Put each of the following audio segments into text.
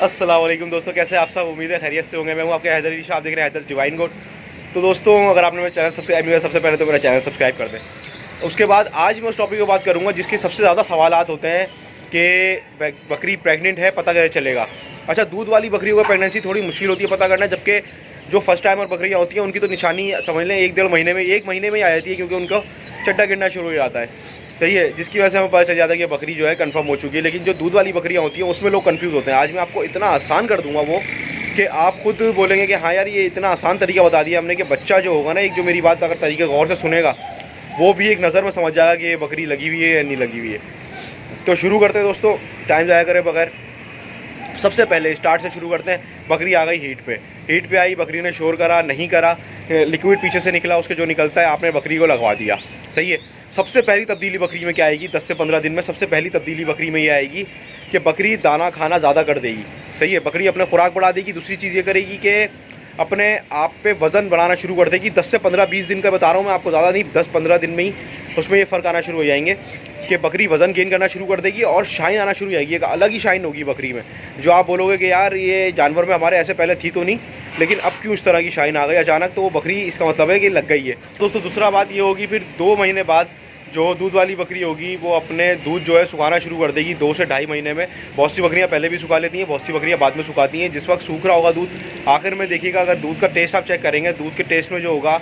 अस्सलाम वालेकुम दोस्तों, कैसे आप सब? उम्मीद है खैरियत से होंगे। मैं हूं आपके हैदर ईशा, आप देख रहे हैं हैदर्स डिवाइन गोट। तो दोस्तों, अगर आपने मेरा चैनल सब्सक्राइब नहीं किया सबसे पहले तो मेरा चैनल सब्सक्राइब कर दें। उसके बाद आज मैं उस टॉपिक पर बात करूँगा जिसके सबसे ज़्यादा सवालात होते हैं कि बकरी प्रेग्नेंट है, पता कैसे चलेगा। अच्छा, दूध वाली बकरियों का प्रेगनेंसी थोड़ी मुश्किल होती है पता करना, जबकि जो फर्स्ट टाइमर बकरियाँ होती हैं उनकी तो निशानी समझ लें 1-1.5 महीने में ही आ जाती है, क्योंकि उनका चड्डा गिरना शुरू हो जाता है। सही है, जिसकी वजह से हमें पता चल जाता है कि बकरी जो है कंफर्म हो चुकी है। लेकिन जो दूध वाली बकरियां होती हैं उसमें लोग कंफ्यूज होते हैं। आज मैं आपको इतना आसान कर दूंगा वो कि आप खुद बोलेंगे कि हाँ यार, ये इतना आसान तरीका बता दिया हमने कि बच्चा जो होगा ना, एक जो मेरी बात अगर तरीके गौर से सुनेगा वो भी एक नज़र में समझ जाएगा कि ये बकरी लगी हुई है या नहीं लगी हुई है। तो शुरू करते हैं दोस्तों, टाइम ज़ाया करे बगैर। सबसे पहले स्टार्ट से शुरू करते हैं। बकरी आ गई हीट पे आई, बकरी ने शोर करा नहीं करा, लिक्विड पीछे से निकला, उसके जो निकलता है आपने बकरी को लगवा दिया। सही है, सबसे पहली तब्दीली बकरी में क्या आएगी? 10 से 15 दिन में सबसे पहली तब्दीली बकरी में ये आएगी कि बकरी दाना खाना ज़्यादा कर देगी। सही है, बकरी अपने खुराक बढ़ा देगी। दूसरी चीज़ ये करेगी कि अपने आप पे वज़न बढ़ाना शुरू कर देगी। 10 से 15-20 दिन का बता रहा हूँ मैं आपको, ज़्यादा नहीं, 10-15 दिन में ही उसमें ये फ़र्क आना शुरू हो जाएंगे कि बकरी वज़न गेन करना शुरू कर देगी और शाइन आना शुरू हो जाएगी। एक अलग ही शाइन होगी बकरी में, जो आप बोलोगे कि यार ये जानवर में हमारे ऐसे पहले थी तो नहीं, लेकिन अब क्यों इस तरह की शाइन आ गई अचानक, तो वो बकरी इसका मतलब है कि लग गई है। दोस्तों, दूसरा बात ये होगी, फिर 2 महीने बाद जो दूध वाली बकरी होगी वो अपने दूध जो है सुखाना शुरू कर देगी। 2 से 2.5 महीने में। बहुत सी बकरियां पहले भी सुखा लेती हैं, बहुत सी बकरियां बाद में सुखाती हैं। जिस वक्त सूख रहा होगा दूध, आखिर में देखिएगा, अगर दूध का टेस्ट आप चेक करेंगे, दूध के टेस्ट में जो होगा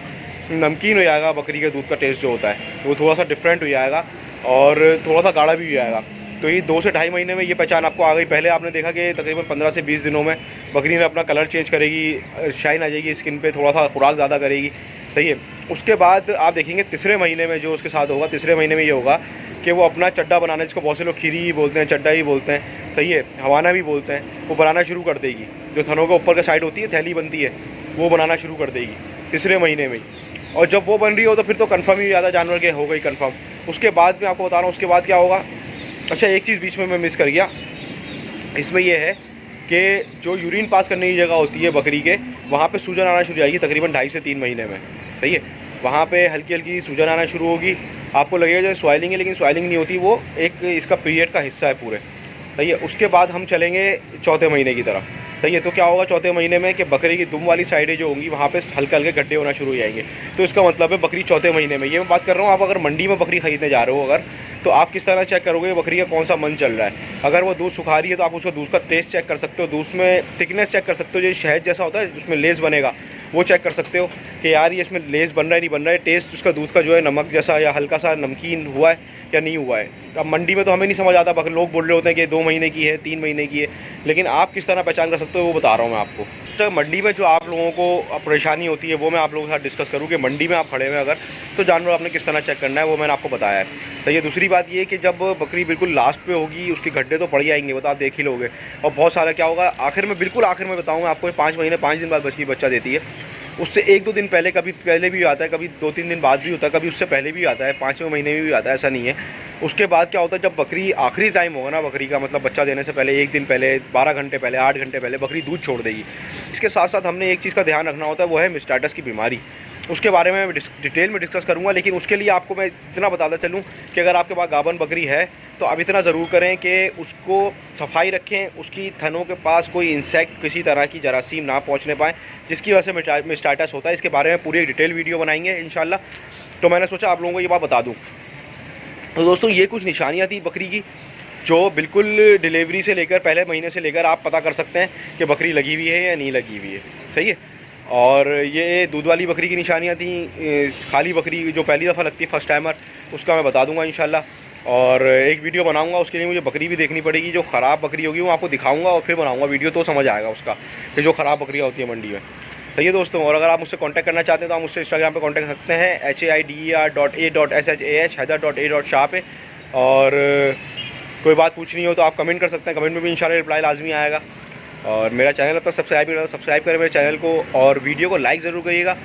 नमकीन हो जाएगा। बकरी के दूध का टेस्ट जो होता है वो थोड़ा सा डिफरेंट हो जाएगा और थोड़ा सा गाढ़ा भी हो जाएगा। तो ये 2 से 2.5 महीने में ये पहचान आपको आ गई। पहले आपने देखा कि तकरीबन 15 से 20 दिनों में बकरी ने अपना कलर चेंज करेगी, शाइन आ जाएगी स्किन पे, थोड़ा सा खुराक ज़्यादा करेगी। सही है, उसके बाद आप देखेंगे तीसरे महीने में जो उसके साथ होगा, तीसरे महीने में ये होगा कि वो अपना चड्डा बनाना, जिसको बहुत से लोग खीरी ही बोलते हैं, चड्डा ही बोलते हैं, सही है, हवाना भी बोलते हैं, वो बनाना शुरू कर देगी। जो थनों के ऊपर का साइड होती है, थैली बनती है, वो बनाना शुरू कर देगी तीसरे महीने में। और जब वो बन रही हो तो फिर तो कन्फर्म ही ज़्यादा जानवर के हो गई कन्फर्म। उसके बाद मैं आपको बता रहा हूँ उसके बाद क्या होगा। अच्छा, एक चीज़ बीच में मैं मिस कर गया, इसमें यह है कि जो यूरिन पास करने की जगह होती है बकरी के, वहाँ पे सूजन आना शुरू हो जाएगी तकरीबन 2.5 से 3 महीने में। सही है, वहाँ पे हल्की हल्की सूजन आना शुरू होगी। आपको लगेगा जैसे स्वाइलिंग है, लेकिन स्वाइलिंग नहीं होती, वो एक इसका पीरियड का हिस्सा है पूरे। सही है, उसके बाद हम चलेंगे चौथे महीने की तरफ। सही है, तो क्या होगा चौथे महीने में कि बकरी की दुम वाली साइडें जो होंगी वहाँ पे हल्के हल्के गड्ढे होना शुरू हो जाएंगे। तो इसका मतलब है बकरी चौथे महीने में, ये मैं बात कर रहा हूँ। आप अगर मंडी में बकरी खरीदने जा रहे हो अगर, तो आप किस तरह चेक करोगे बकरी का कौन सा मन चल रहा है। अगर वो दूध सुखा रही है तो आप उसका दूध का टेस्ट चेक कर सकते हो, दूध में थिकनेस चेक कर सकते हो, जो शहद जैसा होता है उसमें लेस बनेगा वो चेक कर सकते हो कि यार ये इसमें लेस बन रहा है नहीं बन रहा है, टेस्ट उसका दूध का जो है नमक जैसा या हल्का सा नमकीन हुआ है या नहीं हुआ है। अब मंडी में तो हमें नहीं समझ आता, बाकी लोग बोल रहे होते हैं कि 2 महीने की है, 3 महीने की है, लेकिन आप किस तरह पहचान कर सकते हो वो बता रहा हूँ मैं आपको। तो मंडी में जो आप लोगों को परेशानी होती है वो मैं आप लोगों के साथ डिस्कस करूँ कि मंडी में आप खड़े हुए अगर, तो जानवर आपने किस तरह चेक करना है वो मैंने आपको बताया है। तो ये दूसरी बात ये कि जब बकरी बिल्कुल लास्ट पे होगी, उसके गड्ढे तो पड़ जाएंगे, वो तो आप देख ही लोगे। और बहुत सारा क्या होगा आखिर में, बिल्कुल आखिर में बताऊँगा आपको, 5 महीने 5 दिन बाद बकरी बच्चा देती है। उससे 1-2 दिन पहले, कभी पहले भी आता है, कभी 2-3 दिन बाद भी होता है, कभी उससे पहले भी आता है, 5वें महीने में भी आता है, ऐसा नहीं है। उसके बाद क्या होता है, जब बकरी आखिरी टाइम होगा ना बकरी का, मतलब बच्चा देने से पहले 1 दिन पहले, 12 घंटे पहले, 8 घंटे पहले बकरी दूध छोड़ देगी। इसके साथ साथ हमने एक चीज़ का ध्यान रखना होता है, वो है मिस्टाइटिस की बीमारी। उसके बारे में डिटेल में डिस्कस करूंगा, लेकिन उसके लिए आपको मैं इतना बताता चलूं कि अगर आपके पास गाभन बकरी है तो अब इतना ज़रूर करें कि उसको सफाई रखें, उसकी थनों के पास कोई इंसेक्ट, किसी तरह की जरासीम ना पहुंचने पाए, जिसकी वजह से मिस्टाइटिस होता है। इसके बारे में पूरी एक डिटेल वीडियो बनाएंगे इंशाल्लाह। तो मैंने सोचा आप लोगों को ये बात बता दूँ। तो दोस्तों, ये कुछ निशानियाँ थी बकरी की, जो बिल्कुल डिलीवरी से लेकर पहले महीने से लेकर आप पता कर सकते हैं कि बकरी लगी हुई है या नहीं लगी हुई है। सही है, और ये दूध वाली बकरी की निशानियाँ थी। खाली बकरी जो पहली दफ़ा लगती है फर्स्ट टाइमर, उसका मैं बता दूंगा इंशाल्लाह। और एक वीडियो बनाऊंगा, उसके लिए मुझे बकरी भी देखनी पड़ेगी। जो ख़राब बकरी होगी वो आपको दिखाऊंगा और फिर बनाऊंगा वीडियो, तो समझ आएगा उसका कि जो ख़राब बकरियाँ होती है मंडी में। सही है दोस्तों, और अगर आप मुझसे कांटेक्ट करना चाहते हैं तो आप मुझसे इंस्टाग्राम पे कांटेक्ट कर सकते हैं, HAIDER.A.SHAH हैदर.A.SHAH पे। और कोई बात पूछनी हो तो आप कमेंट कर सकते हैं, कमेंट में भी इंशाल्लाह रिप्लाई लाजमी आएगा। और मेरा चैनल अब तक सब्सक्राइब नहीं करा तो सब्सक्राइब करें मेरे चैनल को, और वीडियो को लाइक ज़रूर करिएगा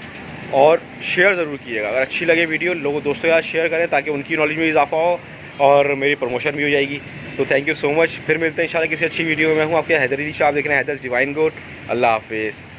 और शेयर ज़रूर कीजिएगा। अगर अच्छी लगे वीडियो, लोगों दोस्तों के साथ शेयर करें ताकि उनकी नॉलेज में इजाफा हो और मेरी प्रमोशन भी हो जाएगी। तो थैंक यू सो मच, फिर मिलते हैं इंशाल्लाह किसी अच्छी वीडियो में। मैं हूँ आपके हैदर ईशा, आप देख रहे हैं हैदर्स डिवाइन गोट। अल्लाह हाफिज़।